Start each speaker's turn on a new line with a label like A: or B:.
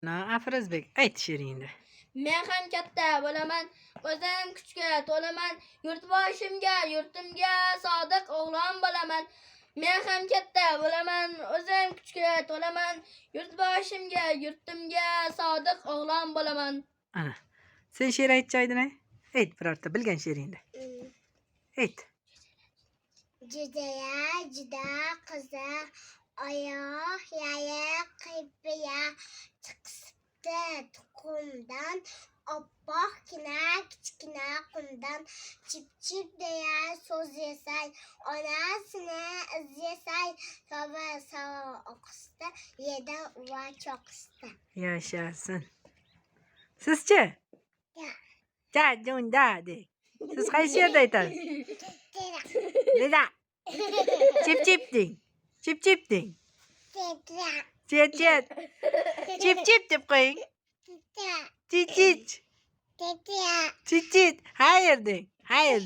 A: Afrozbek, ayt she'ringni.
B: Men ham katta bo'laman, o'zim kuchga to'laman, yurtboshimga, yurtimga sodiq o'g'lon bo'laman. Men ham katta bo'laman, o'zim kuchga to'laman, yurtboshimga, yurtimga sodiq o'g'lon bo'laman.
A: Ana. Sen she'r aytchaydin, ayt birorta bilgan she'ringni. Ayt.
C: Juda qiziq oyoq yaya qiypiya chiqibdi tuxumdan oppoqgina kichkina qumdan chip deya so'z yasay onasini izyasay sovuqda yedi va cho'qisda.
A: Yashasin. Sizchi? Jajunda de. Siz qaysi yerda aytasiz? Neda? Chip deng. Chip deng. Chet. Chip deb qo'ying. Chich. Chich. Hayır deng. Hayır.